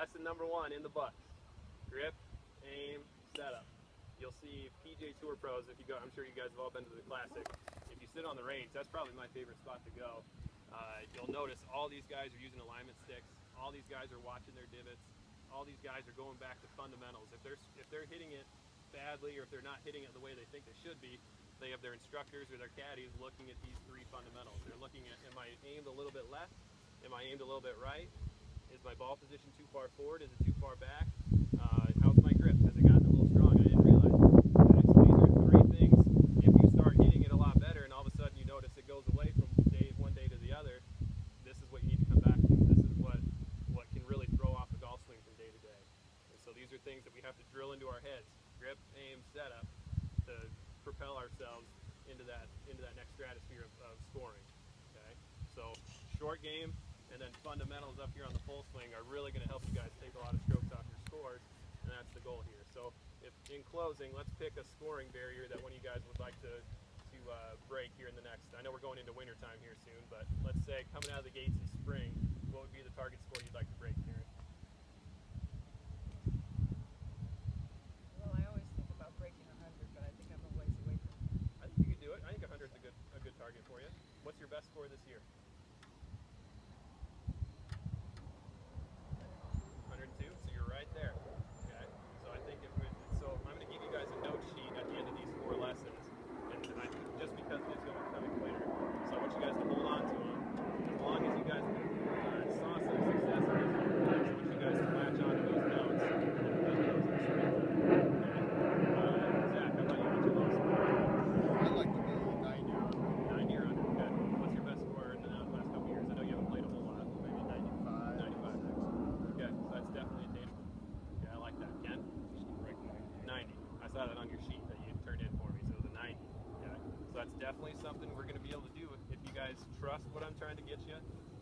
lesson number 1 in the books. Grip, aim, setup. You'll see PGA Tour pros, if you go, I'm sure you guys have all been to the Classic. If you sit on the range, that's probably my favorite spot to go. You'll notice all these guys are using alignment sticks. All these guys are watching their divots. All these guys are going back to fundamentals. If they're hitting it badly, or if they're not hitting it the way they think they should be, they have their instructors or their caddies looking at these 3 fundamentals. They're looking at, am I aimed a little bit left? Am I aimed a little bit right? Is my ball position too far forward? Is it too far back? How's my grip? Has it gotten a little strong? I didn't realize it. Okay, so these are 3 things. If you start hitting it a lot better and all of a sudden you notice it goes away from one day to the other, this is what you need to come back to. This is what can really throw off the golf swing from day to day. And so these are things that we have to drill into our heads. Grip, aim, setup, to propel ourselves into that next stratosphere of scoring. Okay, so short game and then fundamentals up here on the full swing are really going to help you guys take a lot of strokes off your scores, and that's the goal here. So if in closing, let's pick a scoring barrier that one of you guys would like to break here in the next. I know we're going into winter time here soon, but let's say coming out of the gates in spring, what would be the target score you'd like to break, Karen? Well, I always think about breaking 100, but I think I'm a ways away from it. I think you could do it. I think 100 is a good target for you. What's your best score this year? 102. So you're right there. Okay. So I think so I'm going to give you guys a note sheet at the end of these 4 lessons, and just because it's going to come in clear. So I want you guys to hold on to them. As long as you guys saw some success in these 4 lessons, I want you guys to latch on to those notes. Zach, how about you? What's your lowest score? I'd like to be 90 or under. 90 or under. Okay. What's your best score in the last couple years? I know you haven't played a whole lot. Maybe 95. 95. Okay, so that's definitely attainable. Yeah, I like that. Ken? 90. I saw that on your sheet that you turned in for me, so it was a 90. Okay. So that's definitely something we're going to be able to do if you guys trust what I'm trying to get you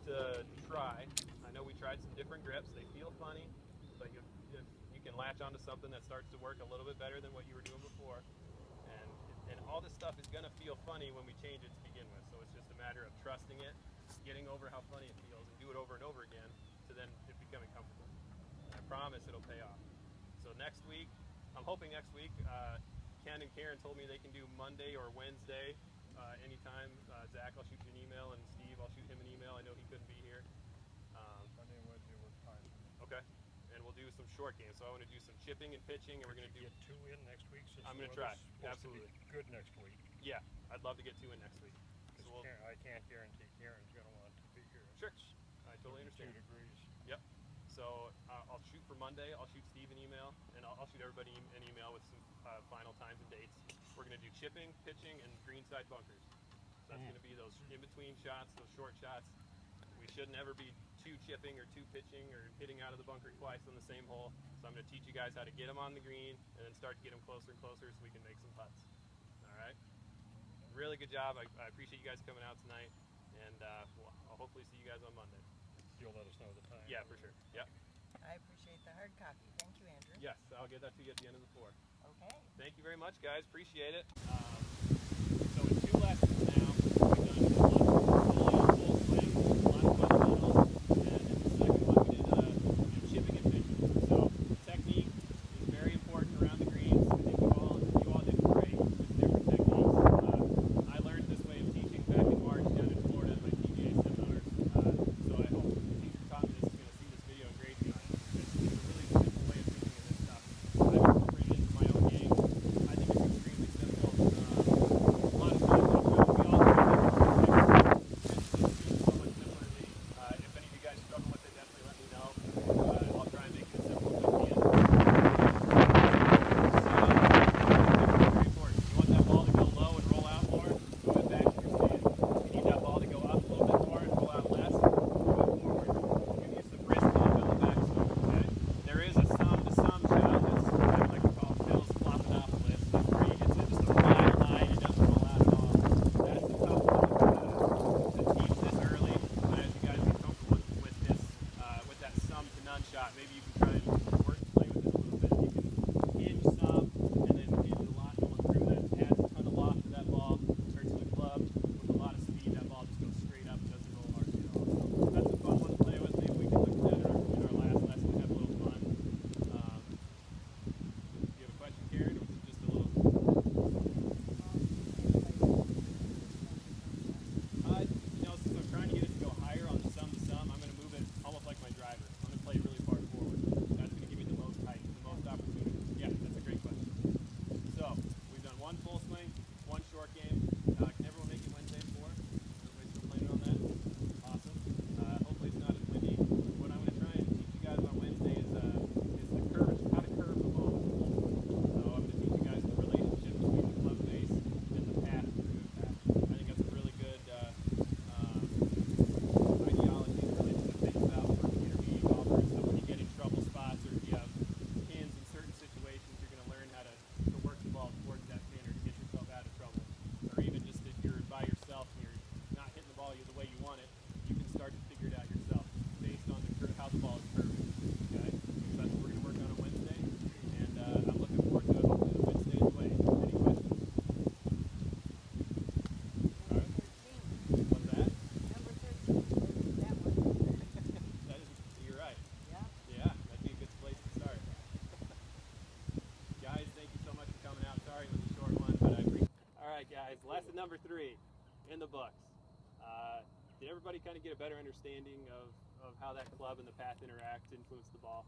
to try. I know we tried some different grips. They feel funny, but if you can latch onto something that starts to work a little bit better than what you were doing before. And all this stuff is going to feel funny when we change it to begin with. So it's just a matter of trusting it, getting over how funny it feels, and do it over and over again to then it becoming comfortable. And I promise it'll pay off. So next week, I'm hoping next week, Ken and Karen told me they can do Monday or Wednesday anytime. Zach, I'll shoot you an email, and Steve, I'll shoot him an email. I know he couldn't be here. Monday and Wednesday work fine. Okay. And we'll do some short games. So I want to do some chipping and pitching, and we're going to do. Get 2 in next week. Since I'm going to try. Absolutely. Good next week. Yeah, I'd love to get 2 in next week. So I can't guarantee Karen's going to want to be here. Sure. I totally understand. 2 degrees. Yep. So I'll shoot for Monday. I'll shoot Steve an email, and I'll shoot everybody an email with some final times and dates. We're going to do chipping, pitching, and greenside bunkers. So that's going to be those in-between shots, those short shots. We shouldn't ever be 2 chipping or 2 pitching or hitting out of the bunker twice on the same hole. So I'm going to teach you guys how to get them on the green and then start to get them closer and closer so we can make some putts. All right? Really good job. I appreciate you guys coming out tonight, and I'll hopefully see you guys on Monday. You'll let us know the time. Yeah, for sure. Yep. I appreciate the hard copy. Thank you, Andrew. Yes, I'll get that to you at the end of the 4. Okay. Thank you very much, guys. Appreciate it. So in 2 lessons now, we've done one full swing, one fundamentals, and in the second one we did chipping and pitching. So technique is very important around the greens. I think you all did great with different techniques. I learned this way of teaching back in March down in Florida at my PGA seminars. So I hope the teacher taught me this is going to see this video and grade me on it. It's a really simple way of thinking of this stuff. I've incorporated it into my own game. I think it's extremely simple. A lot of times, we all do different things. It's so much similarly. If any of you guys struggle with it, definitely let me know. I'll try and make it as simple as I can. Very important. You want that ball to go low and roll out more? Move it back to your stand. You need that ball to go up a little bit more and roll out less. Move it forward. Give you some wrist and build the backswing. Okay? There is a sum-to-sum shot that's what I like to call Phil's Floppenopoulos, where he hits it just a flat line, he doesn't roll out at all. That's the tough one to teach this early. But as you guys get comfortable with this, with that sum-to-none shot, maybe you can try and work and play with it a little bit. You can hinge some, and then hinge a lot going through that. Adds a ton of loft to that ball. Turns to the club with a lot of speed. That ball just goes straight up. It doesn't roll hardly at all. So that's a fun one to play with. Maybe we can look at that in our last lesson. We have a little fun lesson number 3 in the books. Did everybody kind of get a better understanding of how that club and the path interact to influence the ball?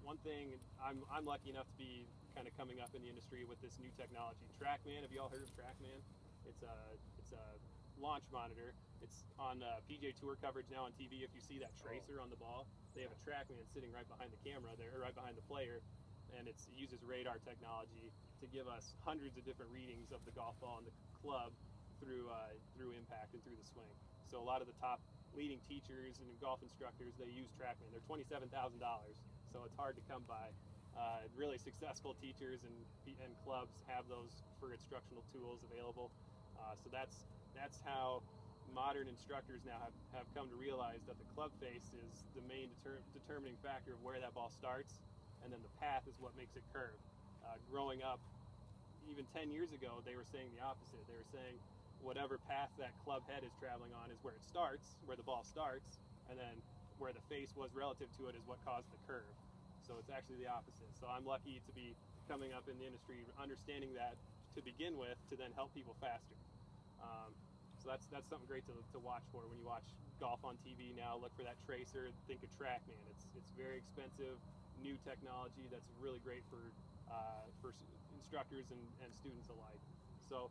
One thing, I'm lucky enough to be kind of coming up in the industry with this new technology. TrackMan, have you all heard of TrackMan? It's a launch monitor. It's on PGA Tour coverage now on TV. If you see that tracer on the ball, they have a TrackMan sitting right behind the camera there, or right behind the player, and it uses radar technology to give us hundreds of different readings of the golf ball and the club through impact and through the swing. So a lot of the top leading teachers and golf instructors, they use TrackMan. They're $27,000, so it's hard to come by. Really successful teachers and clubs have those for instructional tools available. So that's how modern instructors now have come to realize that the club face is the main determining factor of where that ball starts, and then the path is what makes it curve. Growing up, even 10 years ago, they were saying the opposite. They were saying whatever path that club head is traveling on is where it starts, where the ball starts, and then where the face was relative to it is what caused the curve. So it's actually the opposite. So I'm lucky to be coming up in the industry, understanding that to begin with, to then help people faster. So that's something great to watch for when you watch golf on TV now. Look for that tracer. Think of TrackMan. It's very expensive, new technology that's really great for instructors and students alike. So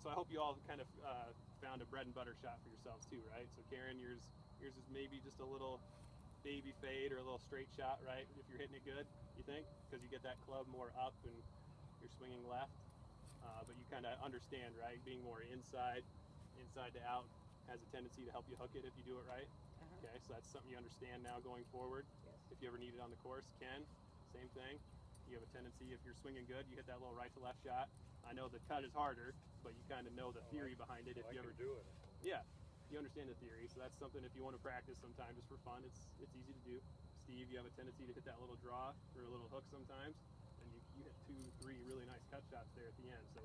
I hope you all kind of found a bread and butter shot for yourselves too, right? So Karen, yours is maybe just a little baby fade or a little straight shot, right? If you're hitting it good, you think, because you get that club more up and you're swinging left. But you kind of understand, right? Being more inside to out has a tendency to help you hook it if you do it right. Okay, so that's something you understand now going forward. Yes. If you ever need it on the course, Ken, same thing. You have a tendency, if you're swinging good, you hit that little right to left shot. I know the cut is harder, but you kind of know the theory behind it. If you ever do it. Yeah, you understand the theory, so that's something if you want to practice sometime just for fun, it's easy to do. Steve, you have a tendency to hit that little draw or a little hook sometimes, and you hit 2, 3 really nice cut shots there at the end. So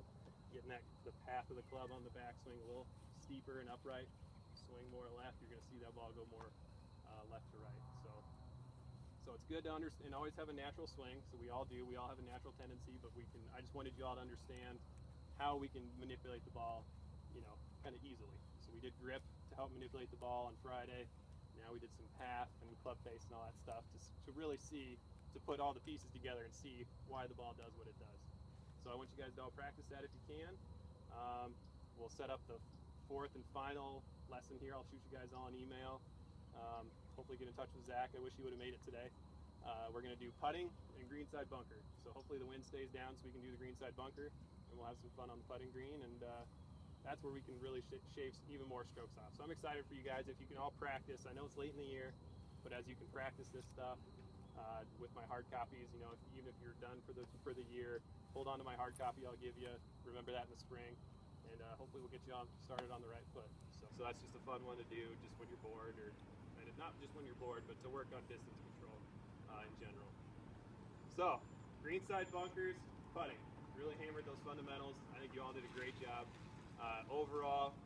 getting the path of the club on the backswing a little steeper and upright, swing more left, you're going to see that ball go more left to right. So it's good to understand and always have a natural swing. So we all do. We all have a natural tendency, but I just wanted you all to understand how we can manipulate the ball, kind of easily. So we did grip to help manipulate the ball on Friday. Now we did some path and club face and all that stuff to really to put all the pieces together and see why the ball does what it does. So I want you guys to all practice that if you can. We'll set up the 4th and final lesson here. I'll shoot you guys all an email. Hopefully get in touch with Zach. I wish he would have made it today. We're going to do putting and greenside bunker. So hopefully the wind stays down so we can do the greenside bunker, and we'll have some fun on the putting green, and that's where we can really shave even more strokes off. So I'm excited for you guys. If you can all practice, I know it's late in the year, but as you can practice this stuff with my hard copies, even if you're done for the year, hold on to my hard copy I'll give you. Remember that in the spring, and hopefully we'll get you started on the right foot. So that's just a fun one to do just when you're bored, and not just when you're bored, but to work on distance control in general. So, greenside bunkers, putting. Really hammered those fundamentals. I think you all did a great job. Overall,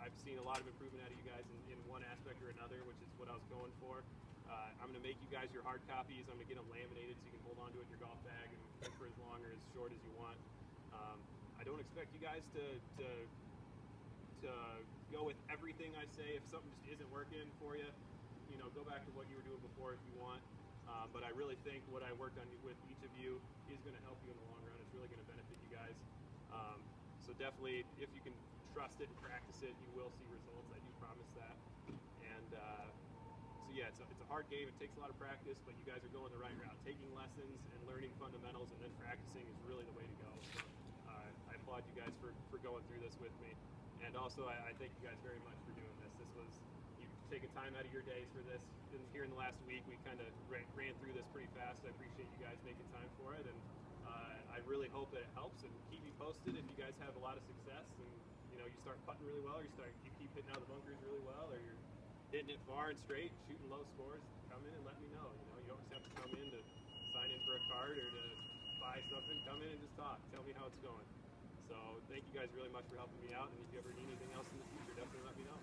I've seen a lot of improvement out of you guys in one aspect or another, which is what I was going for. I'm going to make you guys your hard copies. I'm going to get them laminated so you can hold on to it in your golf bag and for as long or as short as you want. I don't expect you guys to go with everything I say. If something just isn't working for you, go back to what you were doing before if you want. But I really think what I worked on with each of you is going to help you in the long run. It's really going to benefit you guys. So definitely, if you can trust it and practice it, you will see results. I do promise that. And so yeah, it's a hard game. It takes a lot of practice, but you guys are going the right route. Taking lessons and learning fundamentals and then practicing is really the way to go. So I applaud you guys for going through this with me. And also, I thank you guys very much for doing this. You've taken time out of your days for this. Here in the last week, we kind of ran through this pretty fast. I appreciate you guys making time for it, and I really hope that it helps. And keep me posted if you guys have a lot of success and you start putting really well, or you keep hitting out of the bunkers really well, or you're hitting it far and straight, shooting low scores. Come in and let me know. You don't have to come in to sign in for a card or to buy something. Come in and just talk. Tell me how it's going. So thank you guys really much for helping me out, and if you ever need anything else in the future, definitely let me know.